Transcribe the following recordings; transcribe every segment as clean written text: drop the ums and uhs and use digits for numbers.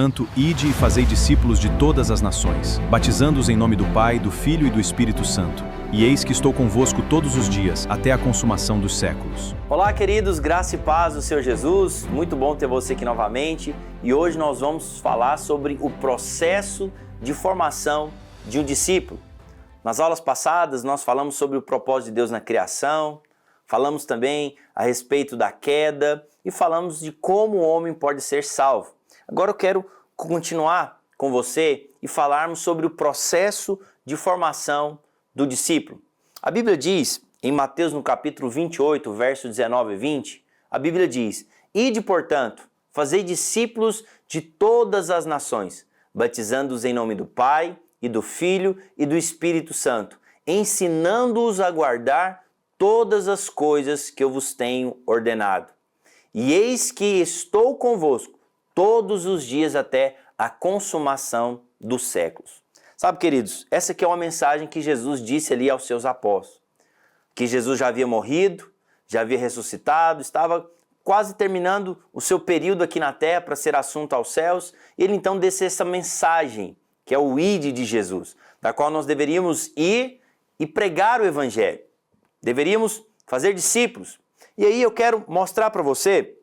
Portanto, ide e fazei discípulos de todas as nações, batizando-os em nome do Pai, do Filho e do Espírito Santo. E eis que estou convosco todos os dias, até a consumação dos séculos. Olá, queridos, graça e paz do Senhor Jesus. Muito bom ter você aqui novamente. E hoje nós vamos falar sobre o processo de formação de um discípulo. Nas aulas passadas nós falamos sobre o propósito de Deus na criação, falamos também a respeito da queda e falamos de como o homem pode ser salvo. Agora eu quero continuar com você e falarmos sobre o processo de formação do discípulo. A Bíblia diz, em Mateus no capítulo 28, verso 19 e 20, a Bíblia diz: Ide, portanto, fazei discípulos de todas as nações, batizando-os em nome do Pai, e do Filho e do Espírito Santo, ensinando-os a guardar todas as coisas que eu vos tenho ordenado. E eis que estou convosco todos os dias até a consumação dos séculos. Sabe, queridos, essa aqui é uma mensagem que Jesus disse ali aos seus apóstolos. Que Jesus já havia morrido, já havia ressuscitado, estava quase terminando o seu período aqui na terra para ser assunto aos céus. Ele então disse essa mensagem, que é o Ide de Jesus, da qual nós deveríamos ir e pregar o Evangelho. Deveríamos fazer discípulos. E aí eu quero mostrar para você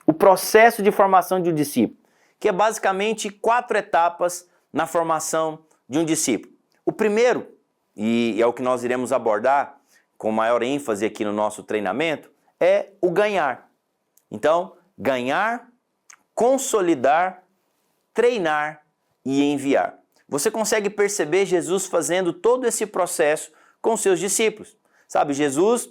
o processo de formação de um discípulo, que é basicamente 4 etapas na formação de um discípulo. O primeiro, e é o que nós iremos abordar com maior ênfase aqui no nosso treinamento, é o ganhar. Então, ganhar, consolidar, treinar e enviar. Você consegue perceber Jesus fazendo todo esse processo com seus discípulos. Sabe, Jesus,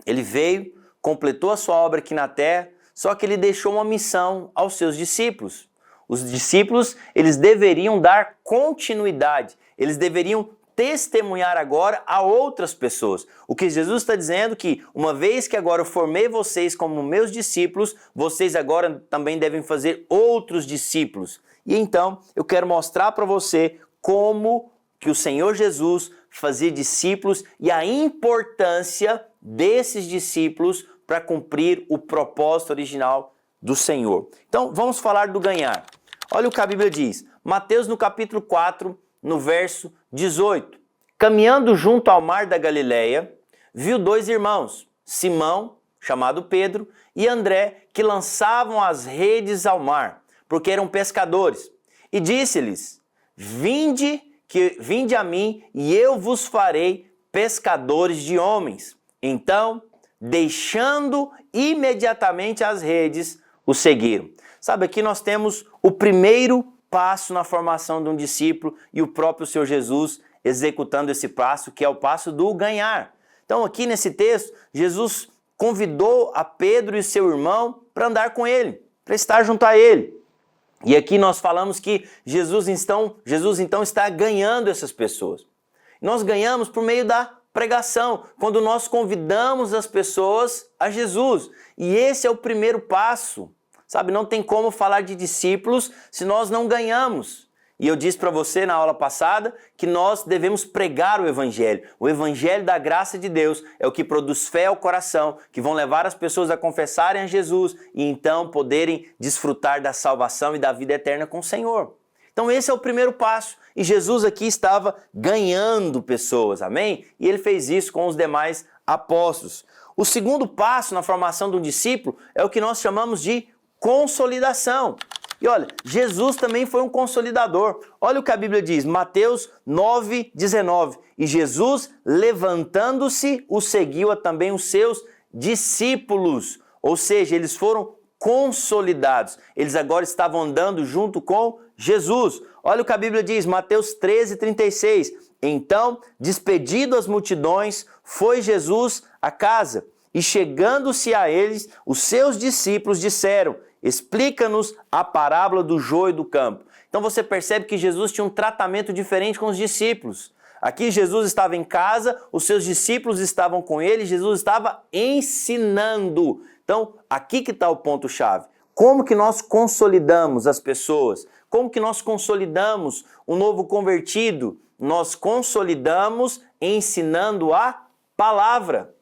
ele veio, completou a sua obra aqui na terra, só que ele deixou uma missão aos seus discípulos. Os discípulos, eles deveriam dar continuidade, eles deveriam testemunhar agora a outras pessoas. O que Jesus está dizendo é que, uma vez que agora eu formei vocês como meus discípulos, vocês agora também devem fazer outros discípulos. E então, eu quero mostrar para você como que o Senhor Jesus fazia discípulos e a importância desses discípulos para cumprir o propósito original do Senhor. Então, vamos falar do ganhar. Olha o que a Bíblia diz. Mateus no capítulo 4, no verso 18. Caminhando junto ao mar da Galileia, viu 2 irmãos, Simão, chamado Pedro, e André, que lançavam as redes ao mar, porque eram pescadores. E disse-lhes: Vinde a mim, e eu vos farei pescadores de homens. Então, deixando imediatamente as redes, o seguiram. Sabe, aqui nós temos o primeiro passo na formação de um discípulo e o próprio Senhor Jesus executando esse passo, que é o passo do ganhar. Então, aqui nesse texto, Jesus convidou a Pedro e seu irmão para andar com ele, para estar junto a ele. E aqui nós falamos que Jesus então está ganhando essas pessoas. Nós ganhamos por meio da pregação, quando nós convidamos as pessoas a Jesus. E esse é o primeiro passo. Sabe, não tem como falar de discípulos se nós não ganhamos. E eu disse para você na aula passada que nós devemos pregar o Evangelho. O Evangelho da graça de Deus é o que produz fé ao coração, que vão levar as pessoas a confessarem a Jesus e então poderem desfrutar da salvação e da vida eterna com o Senhor. Então esse é o primeiro passo. E Jesus aqui estava ganhando pessoas, amém? E ele fez isso com os demais apóstolos. O segundo passo na formação de um discípulo é o que nós chamamos de consolidação. E olha, Jesus também foi um consolidador. Olha o que a Bíblia diz, Mateus 9, 19. E Jesus, levantando-se, o seguiu a também os seus discípulos. Ou seja, eles foram consolidados. Eles agora estavam andando junto com Jesus. Olha o que a Bíblia diz, Mateus 13, 36. Então, despedido as multidões, foi Jesus à casa. E chegando-se a eles, os seus discípulos disseram: Explica-nos a parábola do joio e do campo. Então você percebe que Jesus tinha um tratamento diferente com os discípulos. Aqui Jesus estava em casa, os seus discípulos estavam com ele, Jesus estava ensinando. Então aqui que está o ponto-chave. Como que nós consolidamos as pessoas? Como que nós consolidamos o novo convertido? Nós consolidamos ensinando a palavra.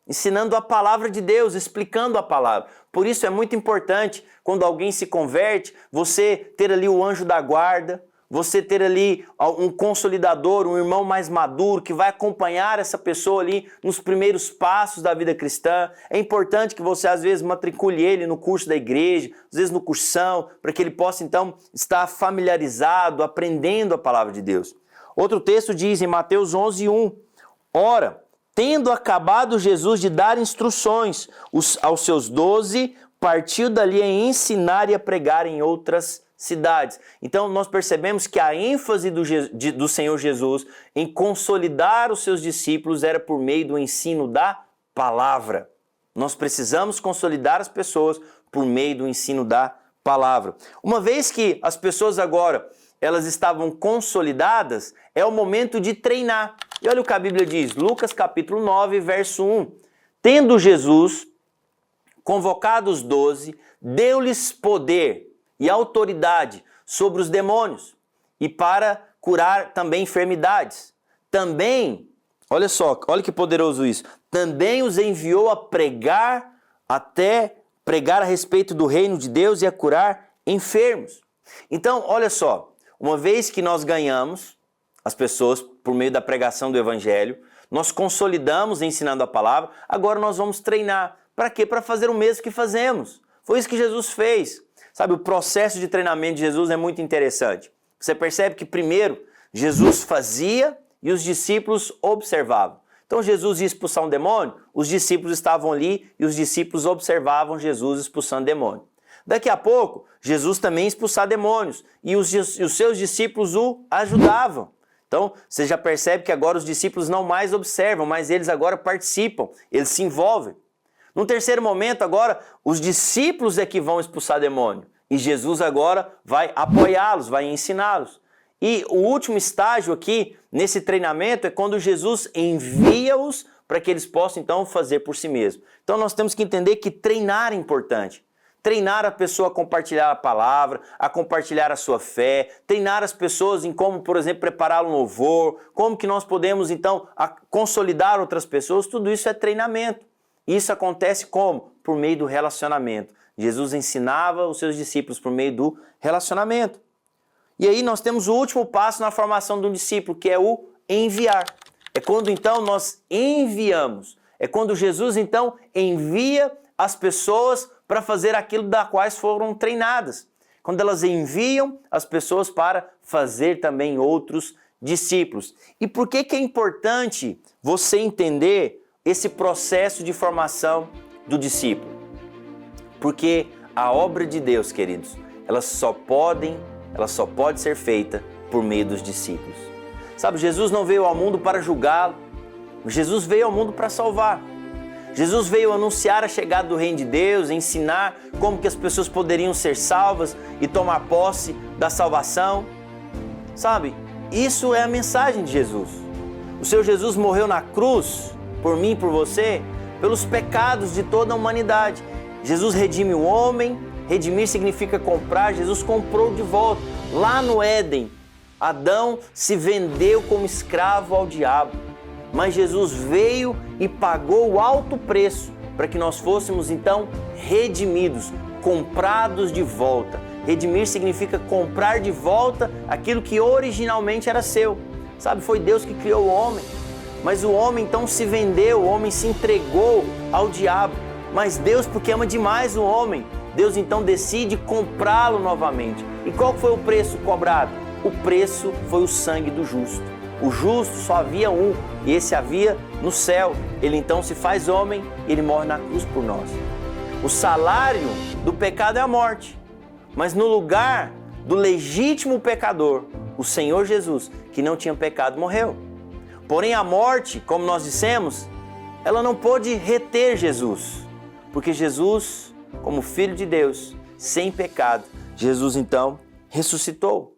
ensinando a palavra de Deus, explicando a palavra. Por isso é muito importante, quando alguém se converte, você ter ali o anjo da guarda, você ter ali um consolidador, um irmão mais maduro que vai acompanhar essa pessoa ali nos primeiros passos da vida cristã. É importante que você às vezes matricule ele no curso da igreja, às vezes no cursão, para que ele possa então estar familiarizado, aprendendo a palavra de Deus. Outro texto diz em Mateus 11:1, ora, tendo acabado Jesus de dar instruções aos seus 12, partiu dali a ensinar e a pregar em outras cidades. Então nós percebemos que a ênfase do Senhor Jesus em consolidar os seus discípulos era por meio do ensino da palavra. Nós precisamos consolidar as pessoas por meio do ensino da palavra. Uma vez que as pessoas agora elas estavam consolidadas, é o momento de treinar. E olha o que a Bíblia diz, Lucas capítulo 9, verso 1. Tendo Jesus convocado os 12, deu-lhes poder e autoridade sobre os demônios e para curar também enfermidades. Também, olha só, olha que poderoso isso, também os enviou a pregar a respeito do reino de Deus e a curar enfermos. Então, olha só, uma vez que nós ganhamos as pessoas por meio da pregação do evangelho, nós consolidamos ensinando a palavra, agora nós vamos treinar. Para quê? Para fazer o mesmo que fazemos. Foi isso que Jesus fez. Sabe, o processo de treinamento de Jesus é muito interessante. Você percebe que primeiro Jesus fazia e os discípulos observavam. Então Jesus ia expulsar um demônio, os discípulos estavam ali e os discípulos observavam Jesus expulsando demônio. Daqui a pouco, Jesus também ia expulsar demônios e os seus discípulos o ajudavam. Então, você já percebe que agora os discípulos não mais observam, mas eles agora participam, eles se envolvem. No terceiro momento, agora, os discípulos é que vão expulsar demônio. E Jesus agora vai apoiá-los, vai ensiná-los. E o último estágio aqui, nesse treinamento, é quando Jesus envia-os para que eles possam, então, fazer por si mesmos. Então, nós temos que entender que treinar é importante. Treinar a pessoa a compartilhar a palavra, a compartilhar a sua fé, treinar as pessoas em como, por exemplo, preparar um louvor, como que nós podemos, então, consolidar outras pessoas, tudo isso é treinamento. Isso acontece como? Por meio do relacionamento. Jesus ensinava os seus discípulos por meio do relacionamento. E aí nós temos o último passo na formação de um discípulo, que é o enviar. É quando então nós enviamos. É quando Jesus então envia as pessoas para fazer aquilo da quais foram treinadas. Quando elas enviam as pessoas para fazer também outros discípulos. E por que é importante você entender esse processo de formação do discípulo? Porque a obra de Deus, queridos, ela só pode ser feita por meio dos discípulos. Sabe, Jesus não veio ao mundo para julgá-lo, Jesus veio ao mundo para salvar. Jesus veio anunciar a chegada do reino de Deus, ensinar como que as pessoas poderiam ser salvas e tomar posse da salvação. Sabe, isso é a mensagem de Jesus. O Senhor Jesus morreu na cruz por mim e por você, pelos pecados de toda a humanidade. Jesus redime o homem, redimir significa comprar, Jesus comprou de volta. Lá no Éden, Adão se vendeu como escravo ao diabo, mas Jesus veio e pagou o alto preço para que nós fôssemos então redimidos, comprados de volta. Redimir significa comprar de volta aquilo que originalmente era seu. Sabe, foi Deus que criou o homem. Mas o homem então se vendeu, o homem se entregou ao diabo. Mas Deus, porque ama demais o homem, Deus então decide comprá-lo novamente. E qual foi o preço cobrado? O preço foi o sangue do justo. O justo só havia um, e esse havia no céu. Ele então se faz homem, ele morre na cruz por nós. O salário do pecado é a morte. Mas no lugar do legítimo pecador, o Senhor Jesus, que não tinha pecado, morreu. Porém, a morte, como nós dissemos, ela não pôde reter Jesus, porque Jesus, como Filho de Deus, sem pecado, Jesus então ressuscitou.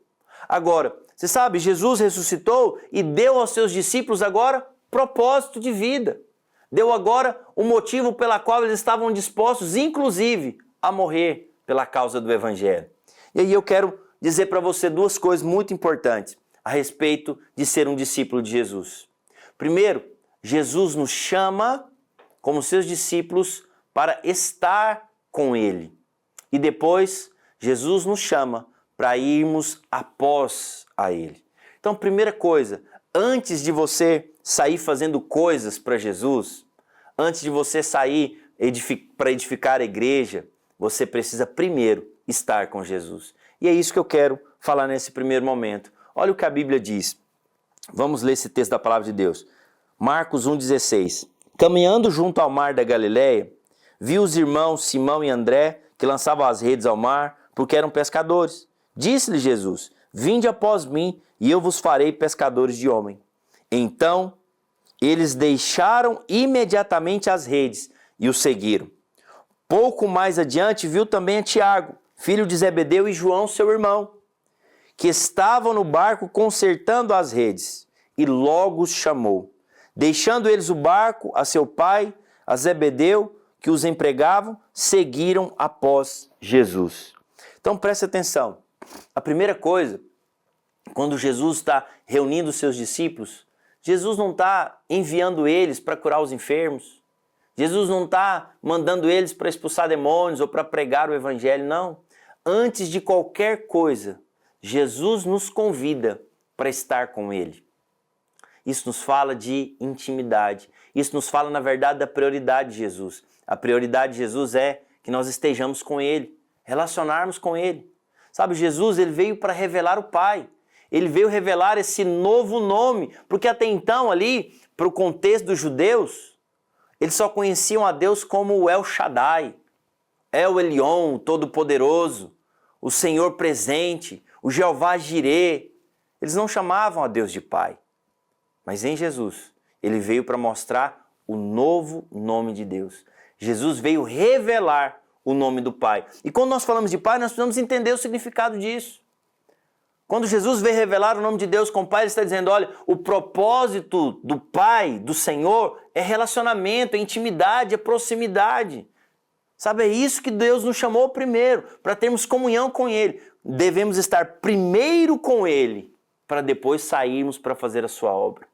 Agora, você sabe, Jesus ressuscitou e deu aos seus discípulos agora propósito de vida. Deu agora o motivo pela qual eles estavam dispostos, inclusive, a morrer pela causa do Evangelho. E aí eu quero dizer para você duas coisas muito importantes a respeito de ser um discípulo de Jesus. Primeiro, Jesus nos chama como seus discípulos para estar com Ele. E depois, Jesus nos chama para irmos após a Ele. Então, primeira coisa, antes de você sair fazendo coisas para Jesus, antes de você sair para edificar a igreja, você precisa primeiro estar com Jesus. E é isso que eu quero falar nesse primeiro momento. Olha o que a Bíblia diz. Vamos ler esse texto da palavra de Deus. Marcos 1,16. Caminhando junto ao mar da Galileia, viu os irmãos Simão e André que lançavam as redes ao mar, porque eram pescadores. Disse-lhe Jesus: vinde após mim, e eu vos farei pescadores de homem. Então, eles deixaram imediatamente as redes e o seguiram. Pouco mais adiante, viu também a Tiago, filho de Zebedeu, e João, seu irmão, que estavam no barco consertando as redes, e logo os chamou. Deixando eles o barco a seu pai, a Zebedeu, que os empregavam, seguiram após Jesus. Então preste atenção. A primeira coisa, quando Jesus está reunindo os seus discípulos, Jesus não está enviando eles para curar os enfermos. Jesus não está mandando eles para expulsar demônios ou para pregar o evangelho, não. Antes de qualquer coisa, Jesus nos convida para estar com Ele. Isso nos fala de intimidade. Isso nos fala, na verdade, da prioridade de Jesus. A prioridade de Jesus é que nós estejamos com Ele, relacionarmos com Ele. Sabe, Jesus, Ele veio para revelar o Pai. Ele veio revelar esse novo nome, porque até então ali, para o contexto dos judeus, eles só conheciam a Deus como o El Shaddai, El Elyon, o Todo-Poderoso, o Senhor presente, o Jeová Jireh. Eles não chamavam a Deus de Pai. Mas em Jesus, Ele veio para mostrar o novo nome de Deus. Jesus veio revelar o nome do Pai. E quando nós falamos de Pai, nós precisamos entender o significado disso. Quando Jesus veio revelar o nome de Deus com o Pai, Ele está dizendo, olha, o propósito do Pai, do Senhor, é relacionamento, é intimidade, é proximidade. Sabe, é isso que Deus nos chamou primeiro, para termos comunhão com Ele. Devemos estar primeiro com Ele, para depois sairmos para fazer a sua obra.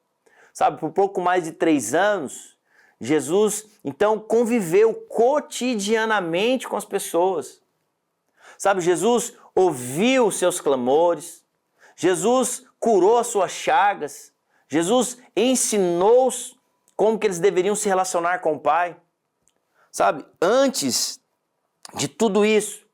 Sabe, por pouco mais de 3 anos, Jesus, então, conviveu cotidianamente com as pessoas. Sabe, Jesus ouviu os seus clamores, Jesus curou as suas chagas, Jesus ensinou-os como que eles deveriam se relacionar com o Pai. Sabe, antes de tudo isso,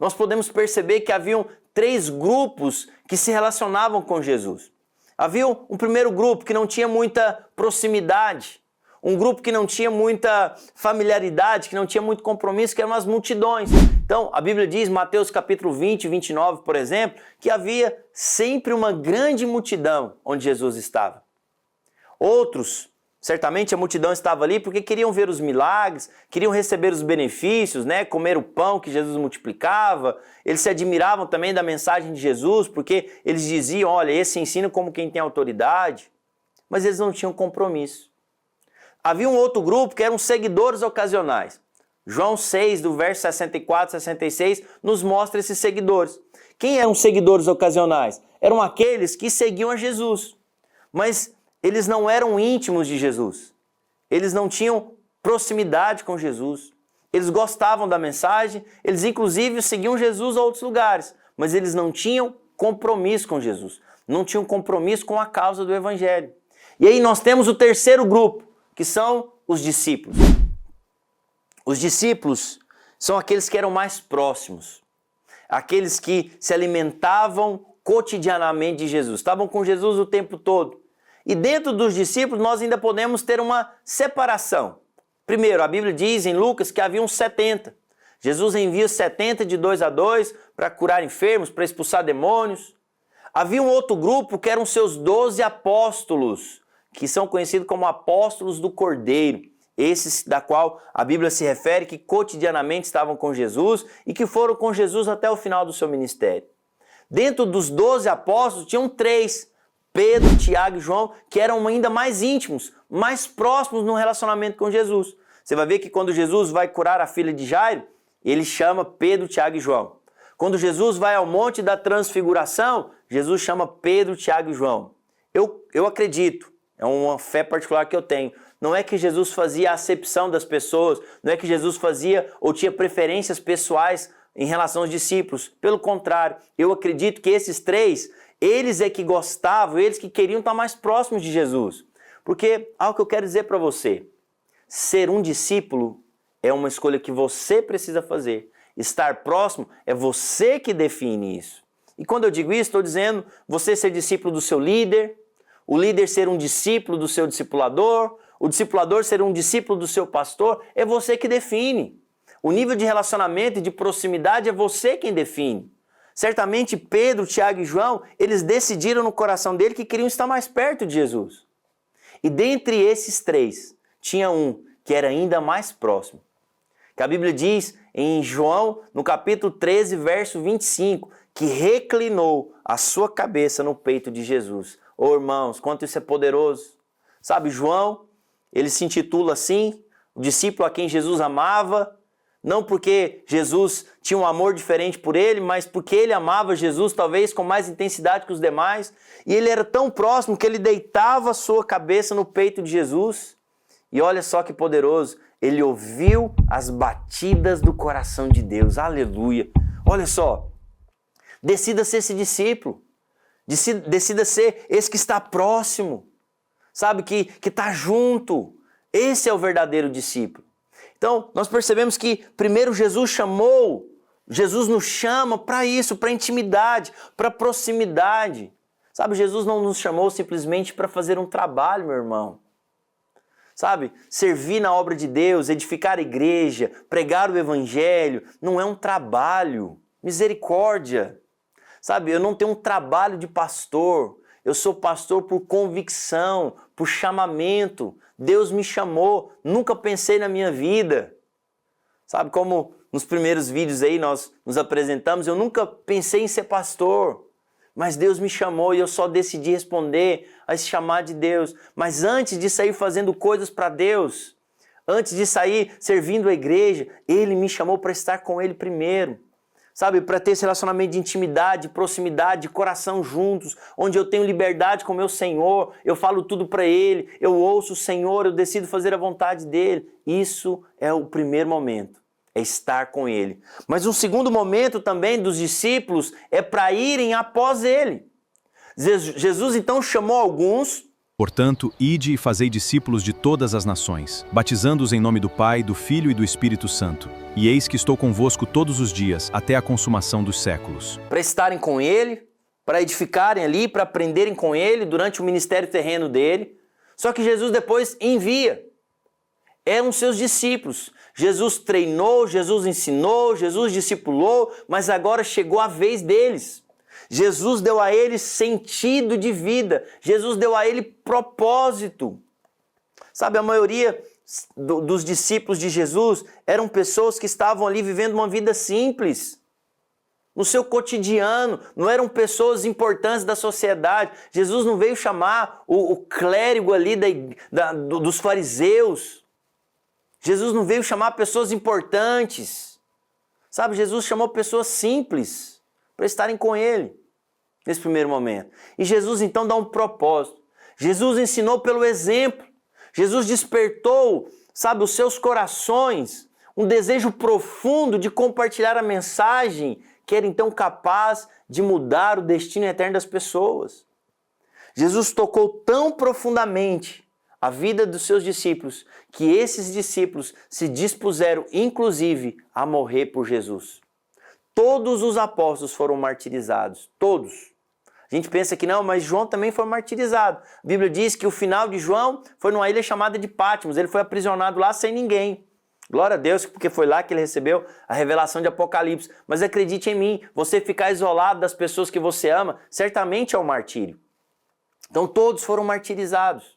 nós podemos perceber que haviam 3 grupos que se relacionavam com Jesus. Havia um primeiro grupo que não tinha muita proximidade, um grupo que não tinha muita familiaridade, que não tinha muito compromisso, que eram as multidões. Então, a Bíblia diz, Mateus capítulo 20, 29, por exemplo, que havia sempre uma grande multidão onde Jesus estava. Outros, certamente a multidão estava ali porque queriam ver os milagres, queriam receber os benefícios, né? Comer o pão que Jesus multiplicava. Eles se admiravam também da mensagem de Jesus, porque eles diziam, olha, esse ensina como quem tem autoridade. Mas eles não tinham compromisso. Havia um outro grupo que eram seguidores ocasionais. João 6, do verso 64 a 66, nos mostra esses seguidores. Quem eram seguidores ocasionais? Eram aqueles que seguiam a Jesus, mas eles não eram íntimos de Jesus. Eles não tinham proximidade com Jesus. Eles gostavam da mensagem, eles inclusive seguiam Jesus a outros lugares, mas eles não tinham compromisso com Jesus, não tinham compromisso com a causa do Evangelho. E aí nós temos o terceiro grupo, que são os discípulos. Os discípulos são aqueles que eram mais próximos, aqueles que se alimentavam cotidianamente de Jesus, estavam com Jesus o tempo todo. E dentro dos discípulos nós ainda podemos ter uma separação. Primeiro, a Bíblia diz em Lucas que havia uns 70. Jesus envia os 70 de 2 a 2 para curar enfermos, para expulsar demônios. Havia um outro grupo que eram seus 12 apóstolos, que são conhecidos como apóstolos do Cordeiro. Esses da qual a Bíblia se refere que cotidianamente estavam com Jesus e que foram com Jesus até o final do seu ministério. Dentro dos 12 apóstolos tinham 3, Pedro, Tiago e João, que eram ainda mais íntimos, mais próximos no relacionamento com Jesus. Você vai ver que quando Jesus vai curar a filha de Jairo, ele chama Pedro, Tiago e João. Quando Jesus vai ao Monte da Transfiguração, Jesus chama Pedro, Tiago e João. Eu acredito, é uma fé particular que eu tenho, não é que Jesus fazia acepção das pessoas, não é que Jesus fazia ou tinha preferências pessoais em relação aos discípulos. Pelo contrário, eu acredito que esses três, eles é que gostavam, eles que queriam estar mais próximos de Jesus. Porque algo que eu quero dizer para você, ser um discípulo é uma escolha que você precisa fazer. Estar próximo é você que define isso. E quando eu digo isso, estou dizendo você ser discípulo do seu líder, o líder ser um discípulo do seu discipulador, o discipulador ser um discípulo do seu pastor, é você que define. O nível de relacionamento e de proximidade é você quem define. Certamente Pedro, Tiago e João, eles decidiram no coração dele que queriam estar mais perto de Jesus. E dentre esses três, tinha um que era ainda mais próximo. Que a Bíblia diz em João, no capítulo 13, verso 25, que reclinou a sua cabeça no peito de Jesus. Ô irmãos, quanto isso é poderoso. Sabe, João, ele se intitula assim, o discípulo a quem Jesus amava, não porque Jesus tinha um amor diferente por ele, mas porque ele amava Jesus talvez com mais intensidade que os demais. E ele era tão próximo que ele deitava a sua cabeça no peito de Jesus. E olha só que poderoso, ele ouviu as batidas do coração de Deus. Aleluia! Olha só, decida ser esse discípulo. Decida ser esse que está próximo, sabe, que está junto. Esse é o verdadeiro discípulo. Então, nós percebemos que primeiro Jesus nos chama para isso, para intimidade, para proximidade. Sabe, Jesus não nos chamou simplesmente para fazer um trabalho, meu irmão. Sabe, servir na obra de Deus, edificar a igreja, pregar o evangelho, não é um trabalho. Misericórdia. Sabe, eu não tenho um trabalho de pastor, eu sou pastor por convicção, por chamamento. Deus me chamou, nunca pensei na minha vida. Sabe, como nos primeiros vídeos aí nós nos apresentamos, eu nunca pensei em ser pastor, mas Deus me chamou e eu só decidi responder a esse chamado de Deus. Mas antes de sair fazendo coisas para Deus, antes de sair servindo a igreja, Ele me chamou para estar com Ele primeiro. Sabe, para ter esse relacionamento de intimidade, de proximidade, de coração juntos, onde eu tenho liberdade com o meu Senhor, eu falo tudo para Ele, eu ouço o Senhor, eu decido fazer a vontade dEle. Isso é o primeiro momento, é estar com Ele. Mas um segundo momento também dos discípulos é para irem após Ele. Jesus então chamou alguns. Portanto, ide e fazei discípulos de todas as nações, batizando-os em nome do Pai, do Filho e do Espírito Santo. E eis que estou convosco todos os dias, até a consumação dos séculos. Para estarem com Ele, para edificarem ali, para aprenderem com Ele durante o ministério terreno dele. Só que Jesus depois envia. Eram seus discípulos. Jesus treinou, Jesus ensinou, Jesus discipulou, mas agora chegou a vez deles. Jesus deu a ele sentido de vida. Jesus deu a ele propósito. Sabe, a maioria dos discípulos de Jesus eram pessoas que estavam ali vivendo uma vida simples. No seu cotidiano, não eram pessoas importantes da sociedade. Jesus não veio chamar o clérigo ali dos fariseus. Jesus não veio chamar pessoas importantes. Sabe, Jesus chamou pessoas simples para estarem com Ele nesse primeiro momento. E Jesus então dá um propósito. Jesus ensinou pelo exemplo. Jesus despertou, sabe, os seus corações, um desejo profundo de compartilhar a mensagem que era então capaz de mudar o destino eterno das pessoas. Jesus tocou tão profundamente a vida dos seus discípulos que esses discípulos se dispuseram, inclusive, a morrer por Jesus. Todos os apóstolos foram martirizados, todos. A gente pensa que não, mas João também foi martirizado. A Bíblia diz que o final de João foi numa ilha chamada de Patmos. Ele foi aprisionado lá sem ninguém. Glória a Deus, porque foi lá que ele recebeu a revelação de Apocalipse. Mas acredite em mim, você ficar isolado das pessoas que você ama, certamente é um martírio. Então todos foram martirizados.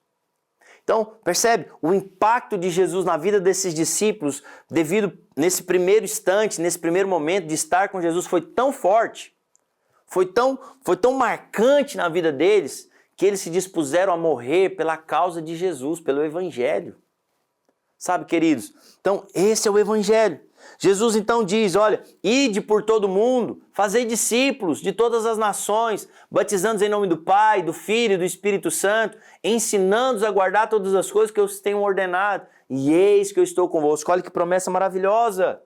Então, percebe? O impacto de Jesus na vida desses discípulos, devido nesse primeiro instante, nesse primeiro momento de estar com Jesus, foi tão forte, foi tão marcante na vida deles, que eles se dispuseram a morrer pela causa de Jesus, pelo Evangelho. Sabe, queridos? Então, esse é o Evangelho. Jesus então diz, olha, ide por todo mundo, fazei discípulos de todas as nações, batizando-os em nome do Pai, do Filho e do Espírito Santo, ensinando-os a guardar todas as coisas que eu os tenho ordenado. E eis que eu estou convosco. Olha que promessa maravilhosa.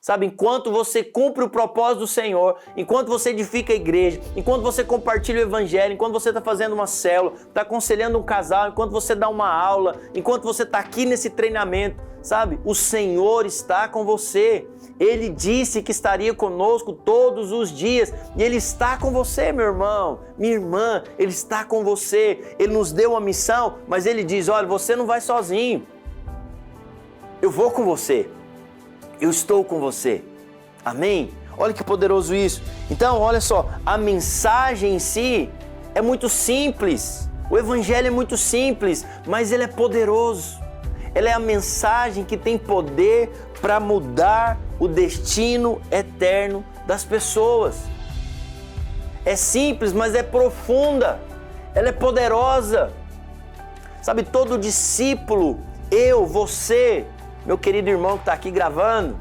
Sabe, enquanto você cumpre o propósito do Senhor, enquanto você edifica a igreja, enquanto você compartilha o Evangelho, enquanto você está fazendo uma célula, está aconselhando um casal, enquanto você dá uma aula, enquanto você está aqui nesse treinamento, sabe, o Senhor está com você. Ele disse que estaria conosco todos os dias e Ele está com você, meu irmão, minha irmã, Ele está com você. Ele nos deu uma missão, mas Ele diz, olha, você não vai sozinho, eu vou com você. Eu estou com você. Amém? Olha que poderoso isso. Então, olha só, a mensagem em si é muito simples. O Evangelho é muito simples, mas ele é poderoso. Ela é a mensagem que tem poder para mudar o destino eterno das pessoas. É simples, mas é profunda. Ela é poderosa. Sabe, todo discípulo, eu, você, meu querido irmão que está aqui gravando,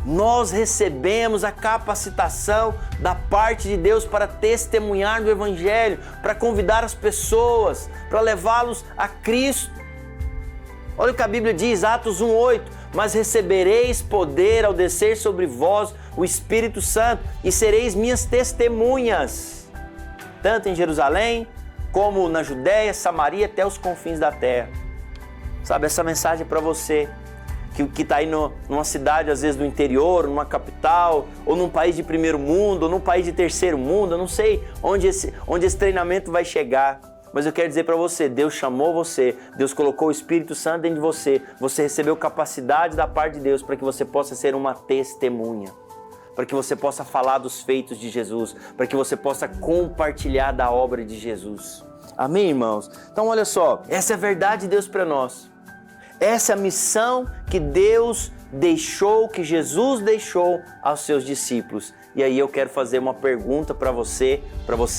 nós recebemos a capacitação da parte de Deus para testemunhar do Evangelho, para convidar as pessoas, para levá-los a Cristo. Olha o que a Bíblia diz, Atos 1:8, mas recebereis poder ao descer sobre vós o Espírito Santo e sereis minhas testemunhas, tanto em Jerusalém como na Judéia, Samaria, até os confins da terra. Sabe, essa mensagem é para você que está aí numa cidade, às vezes do interior, numa capital, ou num país de primeiro mundo, ou num país de terceiro mundo, eu não sei onde esse treinamento vai chegar, mas eu quero dizer para você, Deus chamou você, Deus colocou o Espírito Santo dentro de você, você recebeu capacidade da parte de Deus para que você possa ser uma testemunha, para que você possa falar dos feitos de Jesus, para que você possa compartilhar da obra de Jesus. Amém, irmãos? Então olha só, essa é a verdade de Deus para nós. Essa é a missão que Deus deixou, que Jesus deixou aos seus discípulos. E aí eu quero fazer uma pergunta para você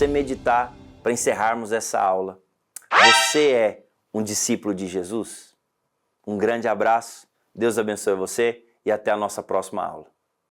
meditar, para encerrarmos essa aula. Você é um discípulo de Jesus? Um grande abraço, Deus abençoe você e até a nossa próxima aula.